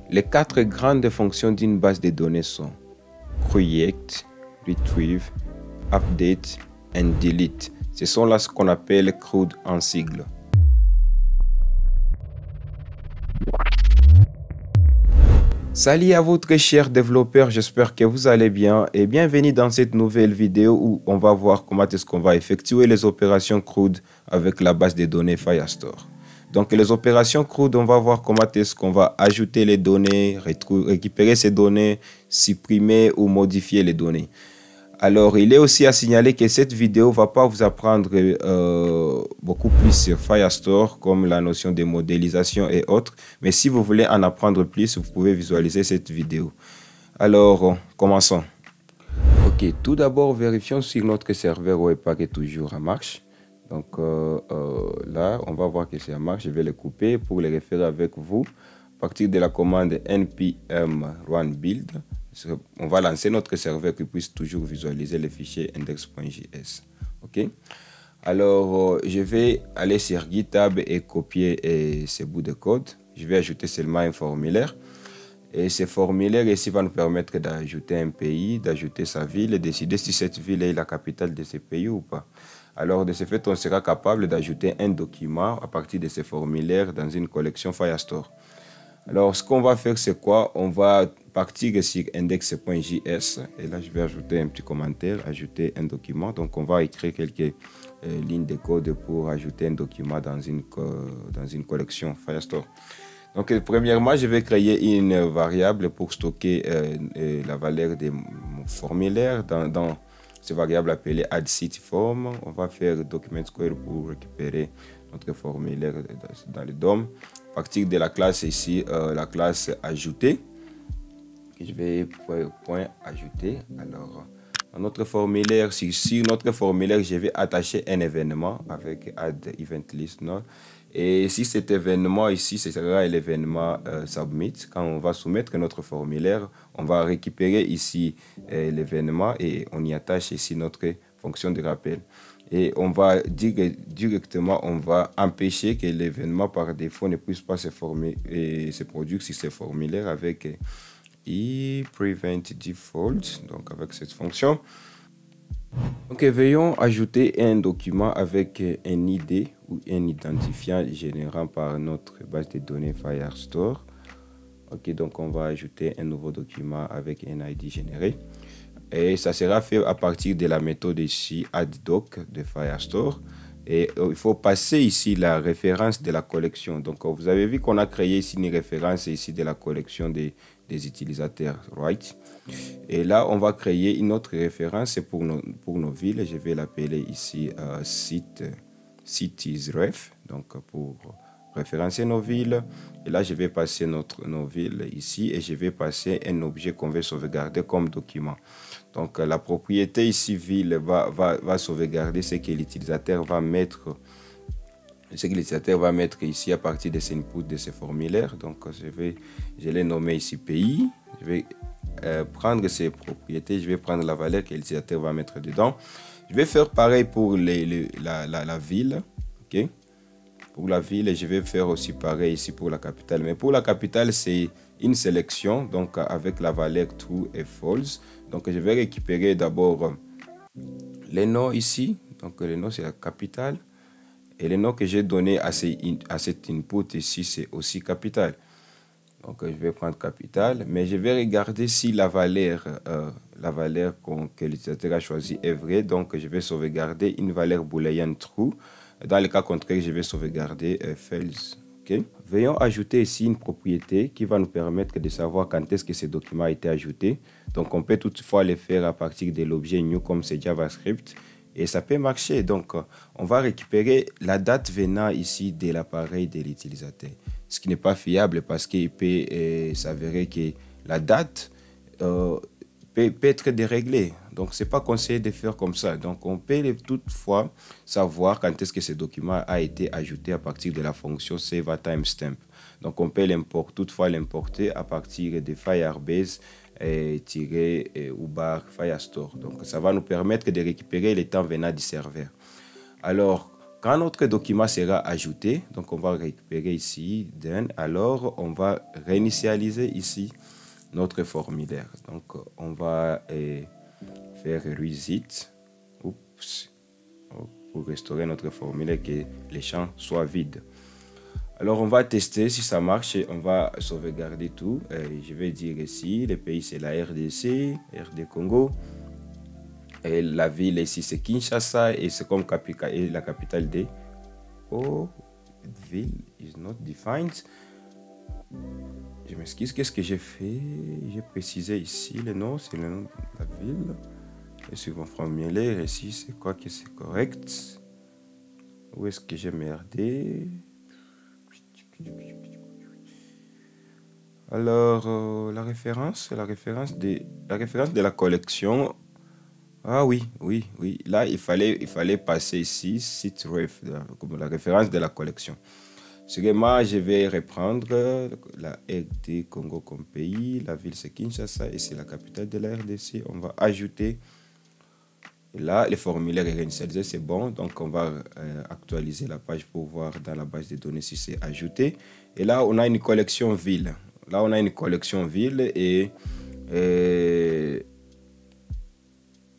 Les quatre grandes fonctions d'une base de données sont create, retrieve, update and delete. Ce sont là ce qu'on appelle CRUD en sigle. Salut à vous très chers développeurs, j'espère que vous allez bien et bienvenue dans cette nouvelle vidéo où on va voir comment est-ce qu'on va effectuer les opérations CRUD avec la base de données Firestore. Donc les opérations CRUD, on va voir comment est-ce qu'on va ajouter les données, récupérer ces données, supprimer ou modifier les données. Alors, il est aussi à signaler que cette vidéo ne va pas vous apprendre beaucoup plus sur Firestore, comme la notion de modélisation et autres. Mais si vous voulez en apprendre plus, vous pouvez visualiser cette vidéo. Alors, commençons. Ok, tout d'abord, vérifions si notre serveur Webpack est toujours en marche. Donc là, on va voir que c'est en marche. Je vais le couper pour le référer avec vous. À partir de la commande npm run build, on va lancer notre serveur qui puisse toujours visualiser les fichiers index.js. Ok. Alors, je vais aller sur GitHub et copier ce bout de code. Je vais ajouter seulement un formulaire. Et ce formulaire ici va nous permettre d'ajouter un pays, d'ajouter sa ville et décider si cette ville est la capitale de ce pays ou pas. Alors, de ce fait, on sera capable d'ajouter un document à partir de ce formulaire dans une collection Firestore. Alors, ce qu'on va faire, c'est quoi? On va partir sur index.js et là, je vais ajouter un petit commentaire, ajouter un document. Donc, on va écrire quelques lignes de code pour ajouter un document dans une collection Firestore. Donc, premièrement, je vais créer une variable pour stocker la valeur de mon formulaire dans cette variable appelée addCityForm. On va faire document square pour récupérer notre formulaire dans le DOM. À partir de la classe ici, la classe ajoutée, je vais point ajouter. Alors, dans notre formulaire, sur notre formulaire, je vais attacher un événement avec add event listener. Et si cet événement ici, ce sera l'événement submit. Quand on va soumettre notre formulaire, on va récupérer ici l'événement et on y attache ici notre fonction de rappel. Et on va directement, on va empêcher que l'événement par défaut ne puisse pas se produire sur ce formulaire avec prevent default, donc avec cette fonction. Donc, veuillons ajouter un document avec un ID ou un identifiant généré par notre base de données Firestore. Ok, donc on va ajouter un nouveau document avec un ID généré. Et ça sera fait à partir de la méthode ici addDoc de Firestore. Et il faut passer ici la référence de la collection. Donc, vous avez vu qu'on a créé ici une référence ici de la collection des utilisateurs, right? Et là, on va créer une autre référence pour nos villes. Je vais l'appeler ici citiesref, donc pour référencer nos villes. Et là, je vais passer nos villes ici et je vais passer un objet qu'on veut sauvegarder comme document. Donc, la propriété ici, ville, va sauvegarder ce que l'utilisateur va mettre. Ce que l'utilisateur va mettre ici à partir de ces inputs de ce formulaire. Donc, je l'ai nommé ici pays. Je vais prendre ces propriétés. Je vais prendre la valeur que l'utilisateur va mettre dedans. Je vais faire pareil pour la ville. Ok. Pour la ville, et je vais faire aussi pareil ici pour la capitale. Mais pour la capitale, c'est une sélection, donc avec la valeur true et false. Donc, je vais récupérer d'abord les noms ici. Donc, le nom, c'est la capitale. Et le nom que j'ai donné à cet input ici, c'est aussi capital. Donc, je vais prendre capital. Mais je vais regarder si la valeur que l'utilisateur a choisie est vraie. Donc, je vais sauvegarder une valeur booléenne true. Dans le cas contraire, je vais sauvegarder false. Okay. Veuillons ajouter ici une propriété qui va nous permettre de savoir quand est-ce que ce document a été ajouté. Donc, on peut toutefois le faire à partir de l'objet new comme c'est JavaScript. Et ça peut marcher. Donc, on va récupérer la date venant ici de l'appareil de l'utilisateur. Ce qui n'est pas fiable parce qu'il peut s'avérer que la date peut être déréglée. Donc, ce n'est pas conseillé de faire comme ça. Donc, on peut toutefois savoir quand est-ce que ce document a été ajouté à partir de la fonction save@timestamp. Donc, on peut toutefois l'importer à partir de Firebase ou /Firestore. Donc, ça va nous permettre de récupérer les temps venant du serveur. Alors, quand notre document sera ajouté, donc on va récupérer ici then, alors on va réinitialiser ici notre formulaire. Donc on va faire reset. Oups. Pour restaurer notre formulaire, que les champs soient vides. Alors on va tester si ça marche et on va sauvegarder tout. Je vais dire ici, le pays c'est la RDC, RD Congo. Et la ville ici c'est Kinshasa et c'est comme la capitale de... Oh, ville is not defined. Je m'excuse, qu'est-ce que j'ai fait? J'ai précisé ici le nom, c'est le nom de la ville. Et sur mon formulaire ici, c'est quoi que c'est correct? Où est-ce que j'ai merdé? Alors, la référence de la collection. Ah oui. Là, il fallait passer ici, site ref, comme la référence de la collection. Sûrement, je vais reprendre la RD Congo comme pays. La ville, c'est Kinshasa et c'est la capitale de la RDC. On va ajouter. Et là, le formulaire est réinitialisé, c'est bon. Donc, on va actualiser la page pour voir dans la base de données si c'est ajouté. Et là, on a une collection ville. Et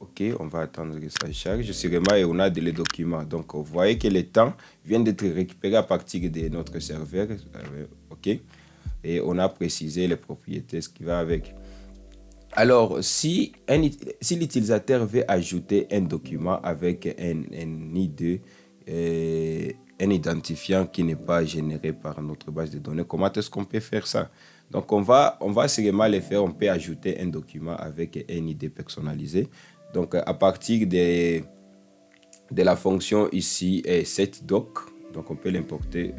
ok, on va attendre que ça charge. Sûrement, et on a les documents. Donc, vous voyez que le temps vient d'être récupéré à partir de notre serveur. Ok. Et on a précisé les propriétés, ce qui va avec. Alors, si l'utilisateur veut ajouter un document avec un ID, un identifiant qui n'est pas généré par notre base de données, comment est-ce qu'on peut faire ça? Donc, on va sûrement le faire. On peut ajouter un document avec un ID personnalisé. Donc, à partir de la fonction ici, setDoc, donc on peut l'importer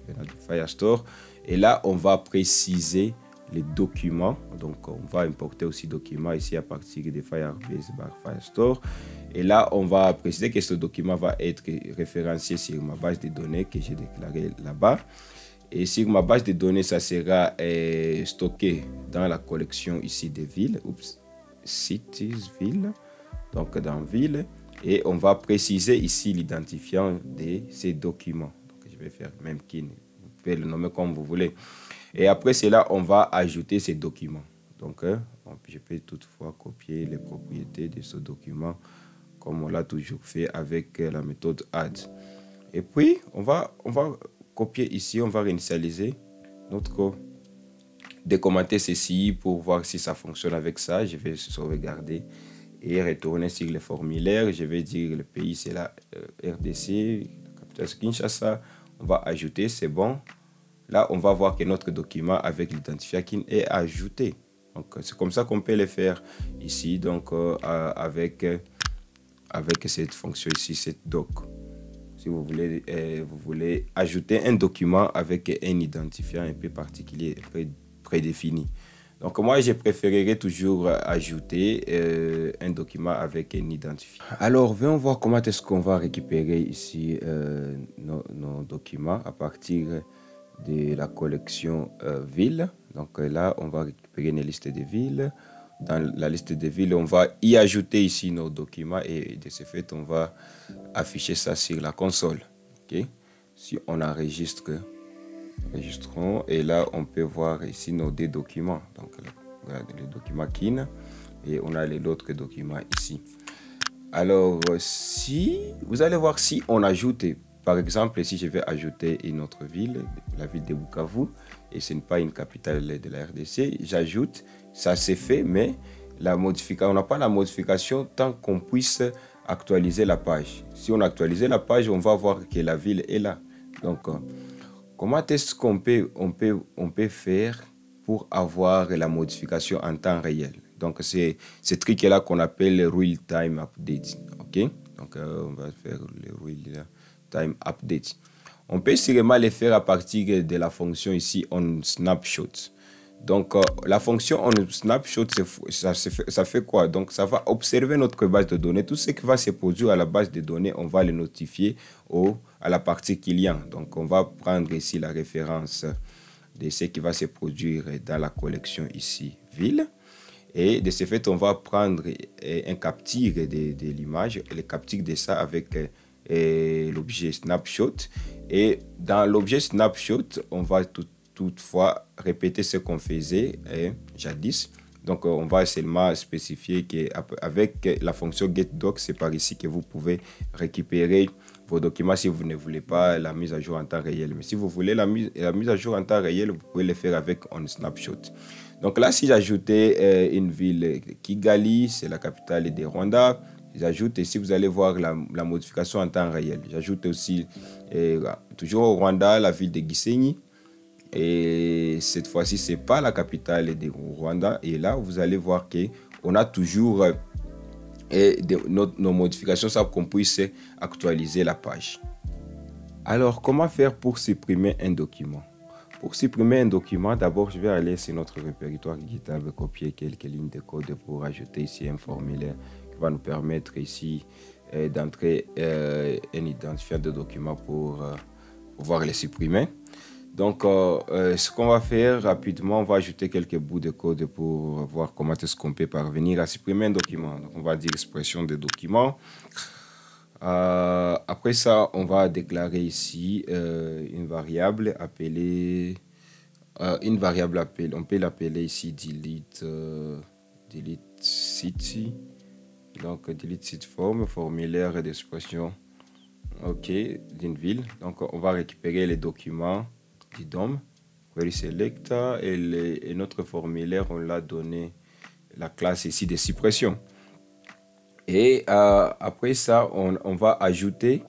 dans le Firestore. Et là, on va préciser les documents. Donc, on va importer aussi documents ici à partir de Firebase Firestore. Et là, on va préciser que ce document va être référencié sur ma base de données que j'ai déclarée là-bas. Et sur ma base de données, ça sera stocké dans la collection ici des villes. Oups, cities, villes. Donc, dans ville. Et on va préciser ici l'identifiant de ces documents. Donc, je vais faire même qui, vous pouvez le nommer comme vous voulez. Et après cela, on va ajouter ces documents. Donc, je peux toutefois copier les propriétés de ce document comme on l'a toujours fait avec la méthode add. Et puis, on va copier ici, on va réinitialiser notre code. Décommenter ceci pour voir si ça fonctionne avec ça. Je vais sauvegarder et retourner sur le formulaire. Je vais dire le pays, c'est la RDC, la capitale Kinshasa. On va ajouter, c'est bon. Là, on va voir que notre document avec l'identifiant qui est ajouté. Donc, c'est comme ça qu'on peut le faire ici. Donc, avec cette fonction ici, cette doc. Si vous voulez ajouter un document avec un identifiant un peu particulier, prédéfini. Donc, moi, je préférerais toujours ajouter un document avec un identifiant. Alors, venons voir comment est-ce qu'on va récupérer ici nos documents à partir de la collection ville. Donc là, on va récupérer une liste de villes. Dans la liste de villes, on va y ajouter ici nos documents et de ce fait, on va afficher ça sur la console. Okay? Si on enregistre, enregistrons et là, on peut voir ici nos deux documents. Donc, voilà le document KIN et on a les autres documents ici. Alors, si vous allez voir si on ajoute, par exemple, si je vais ajouter une autre ville, la ville de Bukavu, et ce n'est pas une capitale de la RDC, j'ajoute, ça c'est fait, mais on n'a pas la modification tant qu'on puisse actualiser la page. Si on actualise la page, on va voir que la ville est là. Donc, comment est-ce qu'on peut faire pour avoir la modification en temps réel? Donc, c'est ce truc-là qu'on appelle le real-time update. OK? Donc, on va faire le real-time update. On peut sûrement le faire à partir de la fonction ici on snapshot. Donc, la fonction on snapshot, ça fait quoi? Donc, ça va observer notre base de données. Tout ce qui va se produire à la base de données, on va le notifier à la partie client. Donc, on va prendre ici la référence de ce qui va se produire dans la collection ici, ville. Et de ce fait, on va prendre un capture de l'image, le capture de ça avec l'objet snapshot. Et dans l'objet snapshot, on va toutefois répéter ce qu'on faisait jadis. Donc, on va seulement spécifier qu'avec la fonction getDoc, c'est par ici que vous pouvez récupérer vos documents si vous ne voulez pas la mise à jour en temps réel. Mais si vous voulez la mise à jour en temps réel, vous pouvez le faire avec OnSnapshot. Donc là, si j'ajoutais une ville, Kigali, c'est la capitale du Rwanda. J'ajoute ici, vous allez voir la modification en temps réel. J'ajoute aussi, toujours au Rwanda, la ville de Gisenyi. Et cette fois-ci, ce n'est pas la capitale du Rwanda. Et là, vous allez voir qu'on a toujours nos modifications, ça pour qu'on puisse actualiser la page. Alors, comment faire pour supprimer un document? Pour supprimer un document, d'abord, je vais aller sur notre répertoire GitHub, copier quelques lignes de code pour ajouter ici un formulaire qui va nous permettre ici d'entrer un identifiant de document pour pouvoir les supprimer. Donc, ce qu'on va faire rapidement, on va ajouter quelques bouts de code pour voir comment est-ce qu'on peut parvenir à supprimer un document. Donc, on va dire expression de document. Après ça, on va déclarer ici une variable appelée, on peut l'appeler ici delete city. Donc, delete site form, formulaire d'expression, ok, d'une ville. Donc, on va récupérer les documents du DOM, query selector, et notre formulaire, on l'a donné la classe ici de suppression. Et après ça, on va ajouter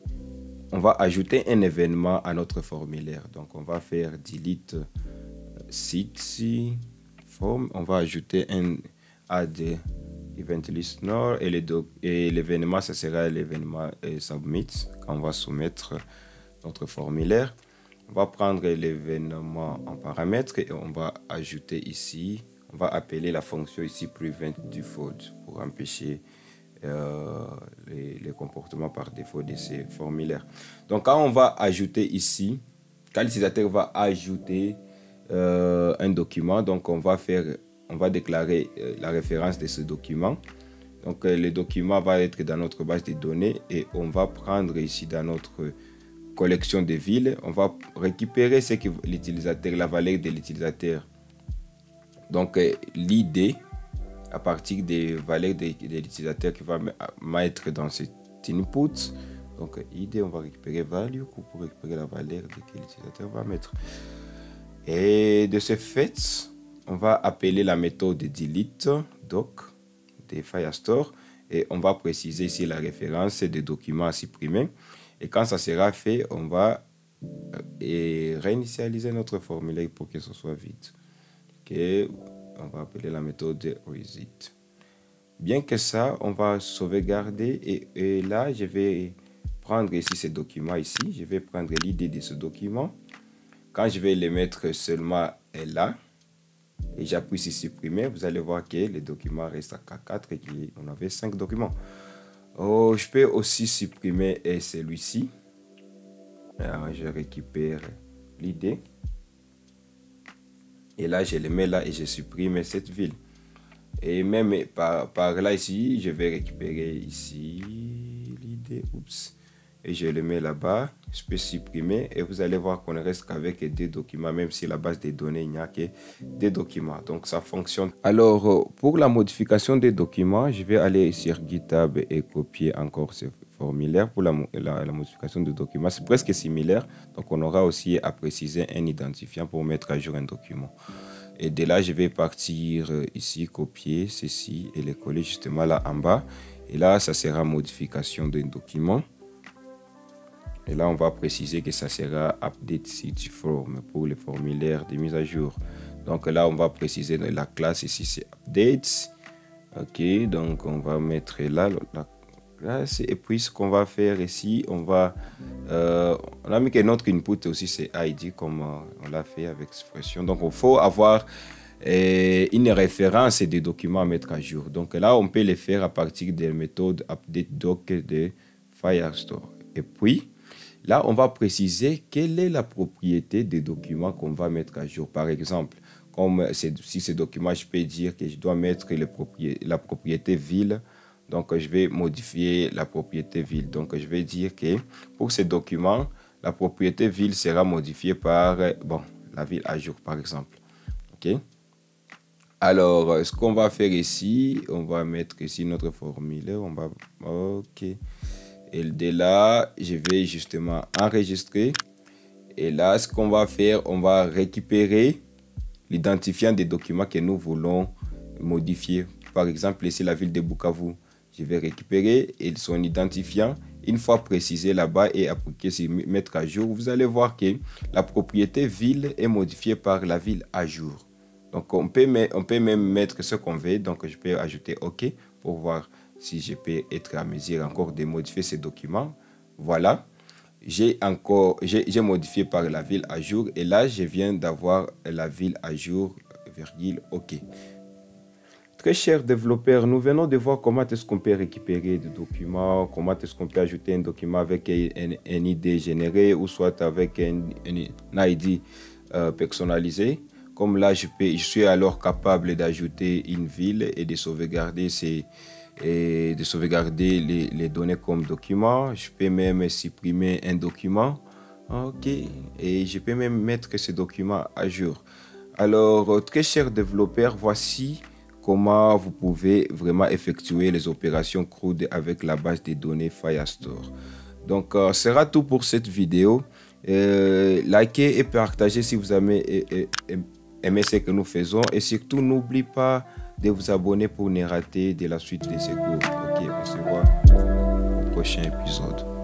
un événement à notre formulaire. Donc, on va faire delete city form. On va ajouter un add event listener et l'événement, ça sera l'événement submit quand on va soumettre notre formulaire. On va prendre l'événement en paramètre et on va ajouter ici, on va appeler la fonction ici prevent default pour empêcher les comportements par défaut de ces formulaires. Donc, quand on va ajouter ici, quand l'utilisateur va ajouter un document, donc on va déclarer la référence de ce document. Donc, le document va être dans notre base de données et on va prendre ici dans notre collection de villes, on va récupérer ce que l'utilisateur, la valeur de l'utilisateur. Donc, l'id à partir des valeurs de l'utilisateur qui va mettre dans cet input. Donc, id, on va récupérer value pour récupérer la valeur que l'utilisateur va mettre. Et de ce fait, on va appeler la méthode delete doc de Firestore et on va préciser ici la référence des documents à supprimer. Et quand ça sera fait, on va réinitialiser notre formulaire pour que ce soit vide. Okay. On va appeler la méthode reset. Bien que ça, on va sauvegarder et là, je vais prendre ici ce document ici. Je vais prendre l'idée de ce document. Quand je vais le mettre seulement là, et j'appuie sur supprimer, vous allez voir que le document reste à K4 et qu'on avait 5 documents. Oh, je peux aussi supprimer celui-ci. Je récupère l'idée. Et là, je le mets là et je supprime cette ville. Et même par là ici, je vais récupérer ici l'idée. Oups. Et je le mets là-bas. Je peux supprimer et vous allez voir qu'on ne reste qu'avec des documents, même si la base des données, il n'y a que des documents. Donc, ça fonctionne. Alors, pour la modification des documents, je vais aller sur GitHub et copier encore ce formulaire pour la modification de documents. C'est presque similaire. Donc, on aura aussi à préciser un identifiant pour mettre à jour un document. Et de là, je vais partir ici, copier ceci et le coller justement là en bas. Et là, ça sera modification d'un document. Et là, on va préciser que ça sera update city form pour les formulaires de mise à jour. Donc là, on va préciser la classe ici, c'est updates. Ok, donc on va mettre là la classe. Et puis, ce qu'on va faire ici, on a mis que notre input aussi, c'est ID, comme on l'a fait avec expression. Donc, il faut avoir une référence des documents à mettre à jour. Donc là, on peut les faire à partir des méthodes update doc de Firestore. Et puis, là, on va préciser quelle est la propriété des documents qu'on va mettre à jour. Par exemple, comme si ce document, je peux dire que je dois mettre la propriété ville Donc, je vais modifier la propriété ville. Donc, je vais dire que pour ces documents, la propriété ville sera modifiée par, bon, la ville à jour, par exemple. OK? Alors, ce qu'on va faire ici, on va mettre ici notre formulaire. On va, OK. Et de là, je vais justement enregistrer. Et là, ce qu'on va faire, on va récupérer l'identifiant des documents que nous voulons modifier. Par exemple, ici, la ville de Bukavu. Je vais récupérer son identifiant. Une fois précisé là-bas et appliqué sur mettre à jour, vous allez voir que la propriété ville est modifiée par la ville à jour. Donc, on peut même mettre ce qu'on veut. Donc, je peux ajouter OK pour voir si je peux être à mesure encore de modifier ces documents. Voilà. J'ai modifié par la ville à jour. Et là, je viens d'avoir la ville à jour, virgule, OK. Très chers développeurs, nous venons de voir comment est-ce qu'on peut récupérer des documents, comment est-ce qu'on peut ajouter un document avec un ID généré ou soit avec un ID personnalisé. Comme là, je suis alors capable d'ajouter une ville et de sauvegarder les données comme document. Je peux même supprimer un document. OK. Et je peux même mettre ce document à jour. Alors, très chers développeurs, voici comment vous pouvez vraiment effectuer les opérations CRUD avec la base de données Firestore. Donc, ce sera tout pour cette vidéo. Likez et partagez si vous avez aimé ce que nous faisons. Et surtout, n'oubliez pas de vous abonner pour ne rater de la suite de ces cours. Ok, on se voit au prochain épisode.